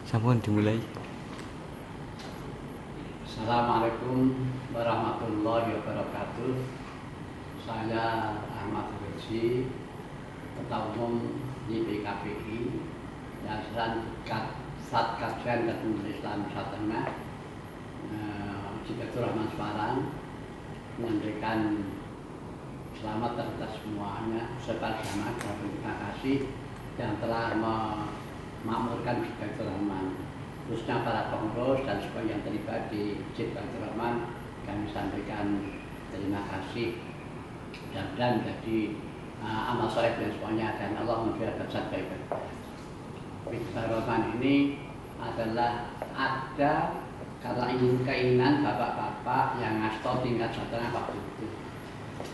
Sampun dimulai. Assalamualaikum warahmatullahi wabarakatuh. Saya Ahmad Rezi, Ketua Umum YPKPI, Yayasan Satkajian Ketemu Islam Nusa Tengah, Cibatur Rahman Semarang, menyampaikan selamat atas semuanya serta jamaah dan terima kasih yang telah memakmurkan Cibatur Rahman, khususnya para pengurus dan semua yang terlibat di Cibatur Rahman. Kami sampaikan terima kasih dan jadi amal soleh dan semuanya, dan Allah memberi berkat baik. Cibatur Rahman ini adalah ada karena keinginan bapak-bapak yang ngasto tingkat Jateng waktu itu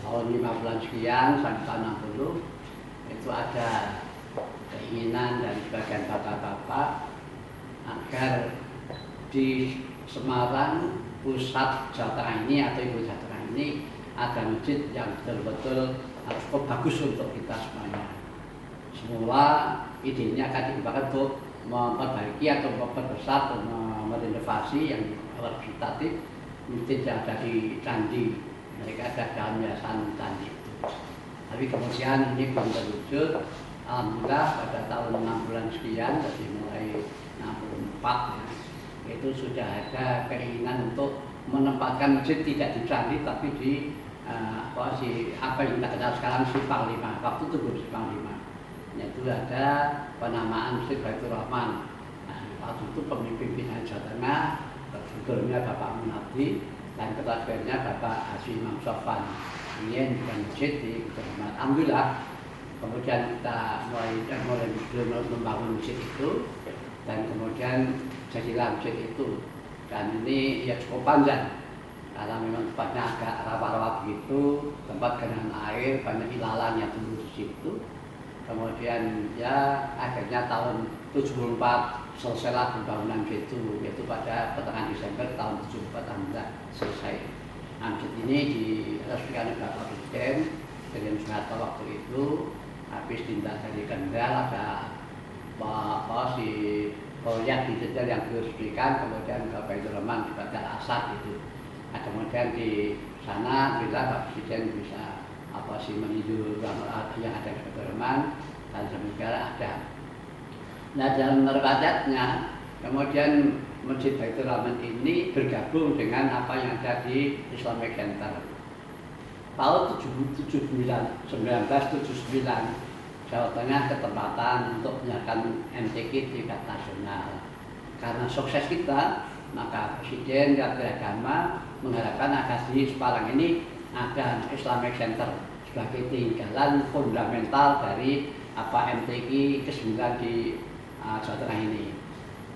tahun 5 bulan sekian sampai tahun 60, itu ada keinginan dari sebagian bapak-bapak agar di Semarang pusat Jawa Tengah ini atau ibu Jawa Tengah ini ada masjid yang betul-betul cukup bagus untuk kita semuanya. Semula idenya akan digunakan untuk memperbaiki atau memperbesar atau merenovasi yang kualitatif masjid yang ada di Candi. Mereka ada dalam yayasan Candi itu. Tapi kemudian ini belum terwujud. Alhamdulillah pada tahun 6 bulan sekian, dari mulai 64 ya, itu sudah ada keinginan untuk menempatkan masjid tidak di Candi tapi di apa yang kita kenal sekarang Simpang 5. Waktu itu belum Simpang 5. Yaitu ada penamaan Masjid Baitur Rahman. Nah, waktu itu pemimpinan Jawa Tengah, gubernurnya Bapak Munardi dan ketua DPR-nya Bapak Haji Imam Sofwan. Ini bukan masjid di Baitur Rahman. Alhamdulillah. Kemudian kita mulai membangun masjid itu, dan kemudian jadilah masjid itu. Dan ini ya cukup panjang karena memang tempatnya agak rawa-rawa begitu, tempat genangan air, banyak ilalang yang tumbuh di situ. Kemudian ya akhirnya tahun 74 selesailah pembangunan itu, yaitu pada pertengahan Desember tahun 74 alhamdulillah selesai. Masjid ini diresmikan oleh Bapak Presiden dengan Soeharto waktu itu. Habis tindak dari Kendal ada si proyek di Kendal yang diresmikan, kemudian ke Baitur Rahman di Badar Asad itu. Nah, kemudian di sana bila Pak Presiden bisa meninjau yang ada di Baitur Rahman dan semoga ada. Nah, dalam merwajatnya kemudian Masjid Baitur Rahman ini bergabung dengan apa yang ada di Islamic Center. Tahun 1979 Jawa Tengah ketempatan untuk menyiapkan MTQ tingkat nasional. Karena sukses kita, maka Presiden dan Agama mengharapkan agar di Semarang ini ada Islamic Center sebagai tinggalan fundamental dari MTQ ke-9 di Jawa Tengah ini.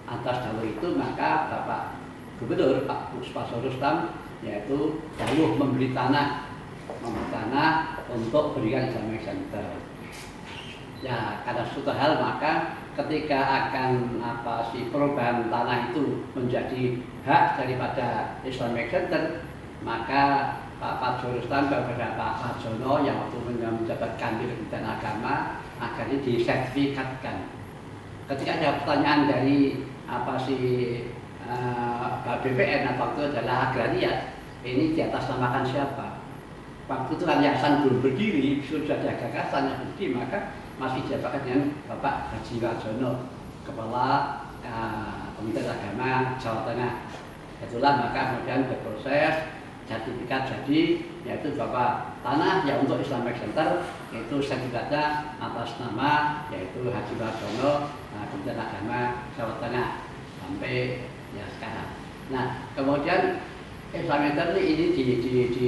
Atas dawuh itu maka Bapak Gubernur Pak Puspaso Rustam yaitu dawuh memberi tanah untuk berikan Islamic Center. Ya, karena suatu hal maka ketika akan perubahan tanah itu menjadi hak daripada Islamic Center, maka Pak Rustam kepada Pak Sarjono yang waktu menjabat Kanwil Kementerian Agama agar ini disertifikatkan. Ketika ada pertanyaan dari BPN waktu adalah agraria, ini diatasnamakan siapa? Waktu itu kan yayasan belum berdiri, sudah ada gagasan yang berdiri, maka masih dijabatkan dengan Bapak Haji Warjono, Kepala Kementerian Agama Jawa Tengah. Itulah maka kemudian berproses sertifikat jadi, yaitu Bapak tanah yang untuk Islamic Center, yaitu sertifikatnya atas nama yaitu Haji Warjono, Kementerian Agama Jawa Tengah sampai ya sekarang. Nah, kemudian Islamic Center ini didirikan,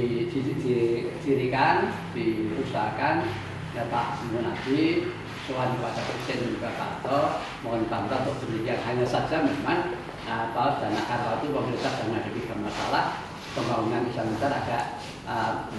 diusahakan ya Pak Munardi, soal kepada Presiden juga Pak Harto, mohon bantu untuk demikian. Hanya saja memang dana kartu itu pemerintah dan menghadapi masalah pembangunan Islamic Center agak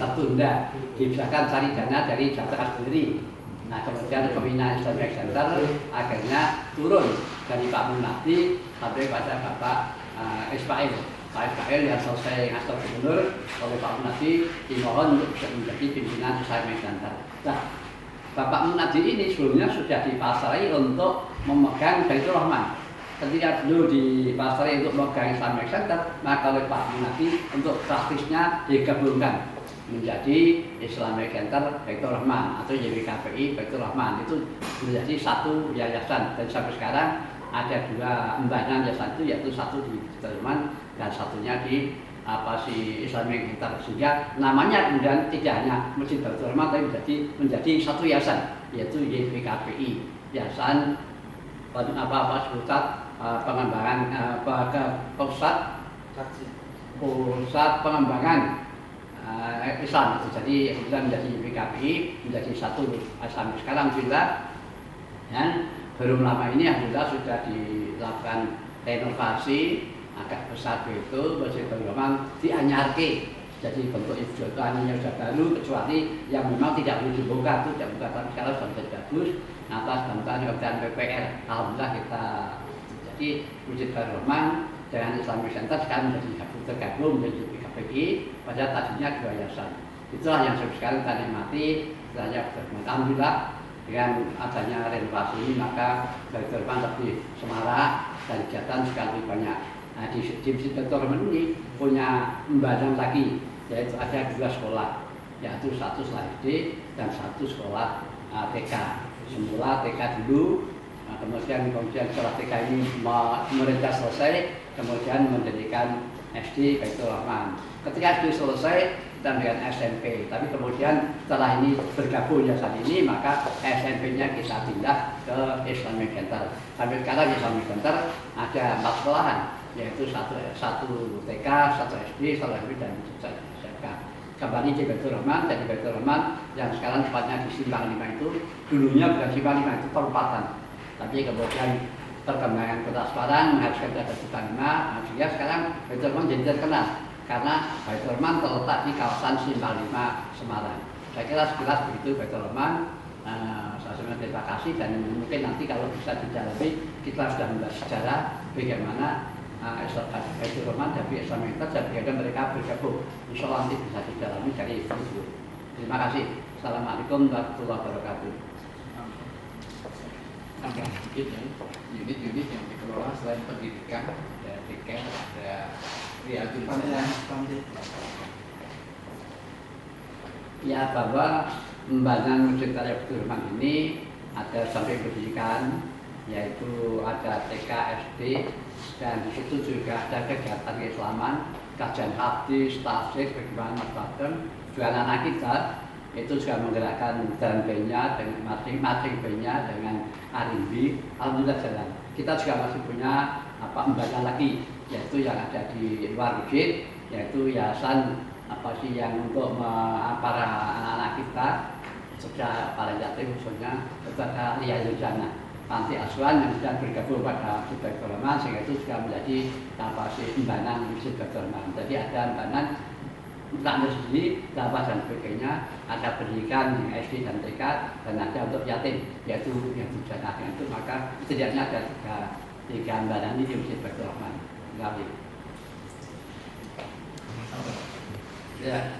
tertunda, diusahakan cari dana dari Jawa Tengah sendiri. Nah, kemudian pembinaan Islamic Center akhirnya turun dari Pak Munardi sampai pada Bapak Ismail. Pak Ismail yang selesai ngatur gubernur oleh Pak Munardi dimohon untuk bisa menjadi pimpinan Islamic Center. Nah, Bapak Munardi ini sebelumnya sudah dipasrai untuk memegang Baitur Rahman. ketika dulu di pasar untuk megang Islamic Center, maka oleh Pak Munadi untuk praktisnya digabungkan menjadi Islamic Center Baitur Rahman atau YWKBI Baitur Rahman, itu menjadi satu yayasan. Dan sampai sekarang ada dua embanan yayasan itu, yaitu satu di Baitur Rahman dan satunya di Islamic Center, sehingga namanya kemudian tidak hanya Masjid Baitur Rahman tapi menjadi satu yayasan, yaitu YWKBI, Yayasan pengembangan pusat pengembangan Islam itu. Jadi kemudian menjadi PKBI, menjadi satu sampai sekarang juga. Dan belum lama ini alhamdulillah sudah dilakukan renovasi agak besar itu, Masjid Baitur Rahman dianyarke. Jadi bentuk ibujotannya sudah baru, kecuali yang memang tidak boleh dibuka itu tidak buka, tapi sekarang sudah menjadi bagus atas bantuan kementerian PPR. Alhamdulillah kita jadi Masjid Baitur Rahman dengan Islamic Center sekarang menjadi tergabung menjadi PKBI, padahal tadinya dua yayasan. Itulah yang sekarang kita nikmati. Saya alhamdulillah dengan adanya renovasi ini maka Baitur Rahman lebih semarak dan kegiatan sekali banyak. Nah, di Masjid Baitur Rahman ini punya embanan lagi, yaitu ada dua sekolah, yaitu satu sekolah SD dan satu sekolah TK. Semula TK dulu, kemudian sekolah TK ini mereka selesai, kemudian mendirikan SD Baitur Rahman. Ketika SD selesai, kita mendirikan SMP. Tapi kemudian setelah ini bergabung yayasan ini, maka SMP-nya kita pindah ke Islamic Center. Sampai sekarang Islamic Center ada 4 sekolahan, yaitu satu TK, satu SD, satu SMP dan satu SMK. Kembali di Baitur Rahman, jadi Baitur Rahman yang sekarang tempatnya di Simpang 5 itu, dulunya bukan Simpang 5, itu perempatan. Tapi kemudian perkembangan Kota Semarang mengharuskan ada Simpang 5, sehingga sekarang Baitur Rahman jadi terkenal karena Baitur Rahman terletak di kawasan Simpang 5 Semarang. Saya kira sekilas begitu Baitur Rahman. Saya terima kasih, dan mungkin nanti kalau bisa didalami kita sudah membahas sejarah bagaimana Baitur Rahman dan Islamic Center dan bagaimana mereka bergabung. Insya Allah nanti bisa didalami dari video. Terima kasih. Assalamualaikum warahmatullahi wabarakatuh. Ada unit-unit yang dikelola selain pendidikan, ada tiket, ada riajudan. Ya, bahwa pembangunan Masjid Baitur Rahman ini ada sampai pendidikan, yaitu ada TK, SD, dan di situ juga ada kegiatan keislaman, kajian hadis, tafsir, bagaimana macam-macam. Juga anak kita itu juga menggerakkan dan B-nya dengan masing-masing B-nya dengan Arimbi. Alhamdulillah jalan. Kita juga masih punya embanan lagi, yaitu yang ada di luar masjid, yaitu yayasan yang untuk para anak-anak kita, sejak para yatim khususnya, kepada Liyal Jannah, panti asuhan yang sudah bergabung pada Masjid Baitur Rahman, sehingga itu juga menjadi embanan Masjid Baitur Rahman. Jadi ada embanan untuk sendiri, dan sebagainya, ada pendidikan yang SD dan TK, dan ada untuk yatim, yaitu yang jannah. Itu maka setidaknya ada tiga embanan ini di Masjid Baitur Rahman. Ya.